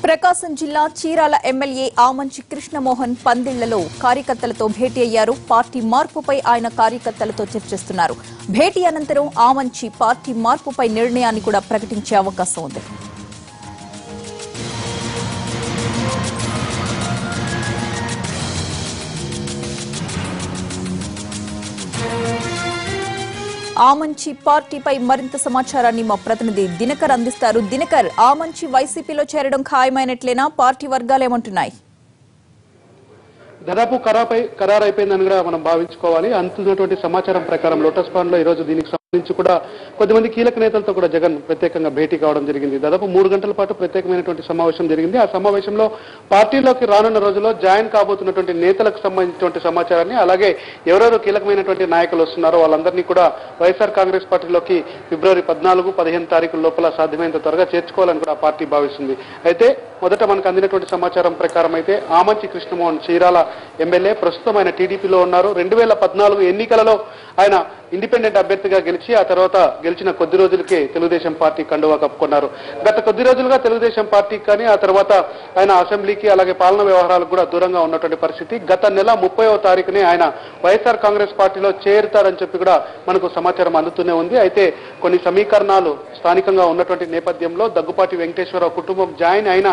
ప్రకాశం జిల్లా చీరాల ఎమ్మెల్యే ఆమంచి కృష్ణమోహన్ పందిళ్లలో కార్యకర్తలతో భేటీ అయ్యారు. పార్టీ మార్పుపై ఆయన కార్యకర్తలతో చర్చిస్తున్నారు. భేటీ అనంతరం ఆమంచి పార్టీ మార్పుపై నిర్ణయాన్ని కూడా ప్రకటించే అవకాశం ఉంది. ఆమంచి పార్టీపై మరింత సమాచారాన్ని మా ప్రతినిధి దినకర్ అందిస్తారు. దినకర్, ఆమంచి వైసీపీలో చేరడం ఖాయమైనట్లేనా? పార్టీ వర్గాలేమంటున్నాయి? దాదాపు ఖరారైపోయిందని కూడా మనం భావించుకోవాలి. అందుతున్నటువంటి సమాచారం ప్రకారం లోటస్ పాండ్ లో ఈ రోజు దీనికి సంబంధించి కూడా కొద్దిమంది కీలక నేతలతో కూడా జగన్ ప్రత్యేకంగా భేటీ కావడం జరిగింది. దాదాపు 3 గంటల పాటు ప్రత్యేకమైనటువంటి సమావేశం జరిగింది. ఆ సమావేశంలో పార్టీలోకి రానున్న రోజుల్లో జాయిన్ కాబోతున్నటువంటి నేతలకు సంబంధించినటువంటి సమాచారాన్ని, అలాగే ఎవరెవరు కీలకమైనటువంటి నాయకులు వస్తున్నారో వాళ్ళందరినీ కూడా వైఎస్ఆర్ కాంగ్రెస్ పార్టీలోకి ఫిబ్రవరి 14, 15 తారీఖుల లోపల సాధ్యమైనంత త్వరగా చేర్చుకోవాలని కూడా పార్టీ భావిస్తుంది. అయితే మొదట మనకు అందినటువంటి సమాచారం ప్రకారం అయితే ఆమంచి కృష్ణమోహన్ చీరాల ఎమ్మెల్యే, ప్రస్తుతం ఆయన టీడీపీలో ఉన్నారు. 2014 ఎన్నికలలో ఆయన ఇండిపెండెంట్ అభ్యర్థిగా గెలిచి ఆ తర్వాత గెలిచిన కొద్ది రోజులకే తెలుగుదేశం పార్టీ కండువా కప్పుకున్నారు. గత కొద్ది రోజులుగా తెలుగుదేశం పార్టీకి కానీ ఆ తర్వాత ఆయన అసెంబ్లీకి అలాగే పాలనా వ్యవహారాలకు కూడా దూరంగా ఉన్నటువంటి పరిస్థితి. గత నెల 30వ తారీఖునే ఆయన వైఎస్ఆర్ కాంగ్రెస్ పార్టీలో చేరుతారని చెప్పి కూడా మనకు సమాచారం అందుతూనే ఉంది. అయితే కొన్ని సమీకరణాలు స్థానికంగా ఉన్నటువంటి నేపథ్యంలో దగ్గుపాటి వెంకటేశ్వరరావు కుటుంబం జాయిన్ అయిన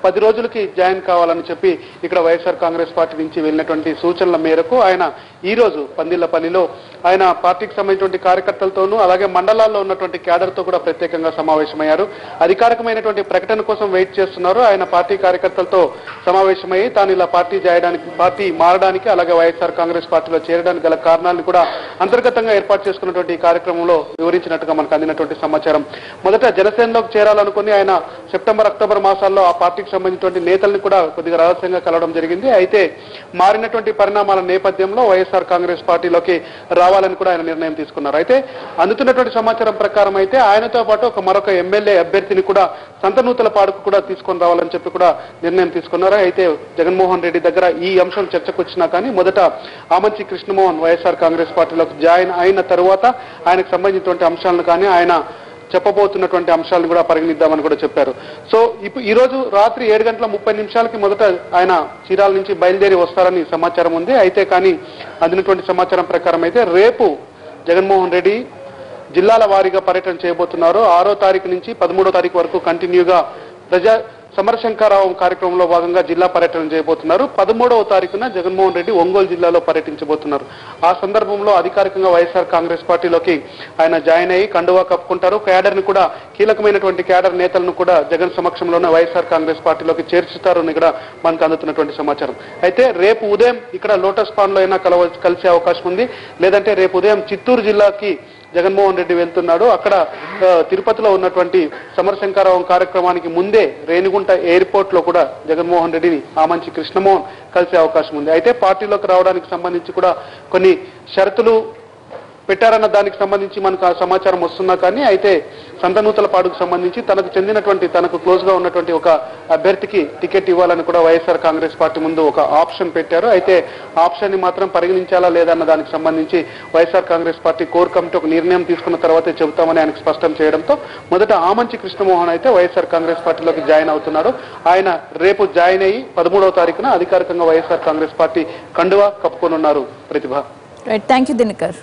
10 రోజులకి జాయిన్ కావాలని చెప్పి ఇక్కడ వైఎస్ఆర్ కాంగ్రెస్ పార్టీ నుంచి వెళ్ళినటువంటి సూచనల మేరకు ఆయన ఈ రోజు పందిళ్లపల్లిలో ఆయన పార్టీకి సంబంధించినటువంటి కార్యకర్తలతోనూ అలాగే మండలాల్లో ఉన్నటువంటి క్యాడర్తో కూడా ప్రత్యేకంగా సమావేశమయ్యారు. అధికారికమైనటువంటి ప్రకటన కోసం వెయిట్ చేస్తున్నారు. ఆయన పార్టీ కార్యకర్తలతో సమావేశమయ్యి తాను ఇలా పార్టీ మారడానికి అలాగే వైఎస్ఆర్ కాంగ్రెస్ పార్టీలో చేరడానికి గల కారణాలను కూడా అంతర్గతంగా ఏర్పాటు చేసుకున్నటువంటి కార్యక్రమంలో వివరించినట్టుగా మనకు అందినటువంటి సమాచారం. మొదట జనసేనలోకి చేరాలనుకుని ఆయన సెప్టెంబర్, అక్టోబర్ మాసాల్లో ఆ పార్టీకి సంబంధించినటువంటి నేతల్ని కూడా కొద్దిగా రహస్యంగా కలవడం జరిగింది. అయితే మారినటువంటి పరిణామాల నేపథ్యంలో వైఎస్ఆర్ కాంగ్రెస్ పార్టీలోకి రావాలని కూడా ఆయన నిర్ణయం తీసుకున్నారు. అయితే అందుతున్నటువంటి సమాచారం ప్రకారం అయితే ఆయనతో పాటు మరొక ఎమ్మెల్యే అభ్యర్థిని కూడా సంతనూతల పాడుకు కూడా తీసుకొని రావాలని చెప్పి కూడా నిర్ణయం తీసుకున్నారు. అయితే జగన్మోహన్ రెడ్డి దగ్గర ఈ అంశం చర్చకు వచ్చినా కానీ మొదట ఆమంచి కృష్ణమోహన్ వైఎస్ఆర్ కాంగ్రెస్ పార్టీలోకి జాయిన్ అయిన తరువాత ఆయనకు సంబంధించినటువంటి అంశాలను కానీ ఆయన చెప్పబోతున్నటువంటి అంశాలను కూడా పరిగణిద్దామని కూడా చెప్పారు. సో ఈ రోజు రాత్రి 7:30 మొదట ఆయన చీరాల నుంచి బయలుదేరి వస్తారని సమాచారం ఉంది. అయితే కానీ అందినటువంటి సమాచారం ప్రకారం అయితే రేపు జగన్మోహన్ రెడ్డి జిల్లాల వారీగా పర్యటన చేయబోతున్నారు. 6వ తారీఖు నుంచి 13వ తారీఖు వరకు కంటిన్యూగా సమరశంకరావు కార్యక్రమంలో భాగంగా జిల్లా పర్యటన చేయబోతున్నారు. 13వ తారీఖున జగన్మోహన్ రెడ్డి ఒంగోలు జిల్లాలో పర్యటించబోతున్నారు. ఆ సందర్భంలో అధికారికంగా వైఎస్ఆర్ కాంగ్రెస్ పార్టీలోకి ఆయన జాయిన్ అయ్యి కండువా కప్పుకుంటారు. క్యాడర్ని కూడా కీలకమైనటువంటి క్యాడర్ నేతలను కూడా జగన్ సమక్షంలోనే వైఎస్ఆర్ కాంగ్రెస్ పార్టీలోకి చేర్చుతారని కూడా మనకు అందుతున్నటువంటి సమాచారం. అయితే రేపు ఉదయం ఇక్కడ లోటస్ పాండ్ లో అయినా కలిసే అవకాశం ఉంది. లేదంటే రేపు ఉదయం చిత్తూరు జిల్లాకి జగన్మోహన్ రెడ్డి వెళ్తున్నాడు. అక్కడ తిరుపతిలో ఉన్నటువంటి సమరశంకరావు కార్యక్రమానికి ముందే రేణిగుంట ఎయిర్పోర్ట్ లో కూడా జగన్మోహన్ రెడ్డిని ఆమంచి కృష్ణమోహన్ కలిసే అవకాశం ఉంది. అయితే పార్టీలోకి రావడానికి సంబంధించి కూడా కొన్ని షరతులు పెట్టారన్న దానికి సంబంధించి మనకు ఆ సమాచారం వస్తున్నా కానీ అయితే సంతనూతల పాడుకు సంబంధించి తనకు చెందినటువంటి తనకు క్లోజ్ గా ఉన్నటువంటి ఒక అభ్యర్థికి టికెట్ ఇవ్వాలని కూడా వైఎస్ఆర్ కాంగ్రెస్ పార్టీ ముందు ఒక ఆప్షన్ పెట్టారు. అయితే ఆప్షన్ ని మాత్రం పరిగణించాలా లేదన్న దానికి సంబంధించి YSR Congress party core committee ఒక నిర్ణయం తీసుకున్న తర్వాతే చెబుతామని ఆయనకు స్పష్టం చేయడంతో మొదట ఆమంచి కృష్ణమోహన్ అయితే వైఎస్ఆర్ కాంగ్రెస్ పార్టీలోకి జాయిన్ అవుతున్నాడు. ఆయన రేపు జాయిన్ అయ్యి 13వ తారీఖున అధికారికంగా వైఎస్ఆర్ కాంగ్రెస్ పార్టీ కండువా కప్పుకోనున్నారు. ప్రతిభ. Thank you Dinakar.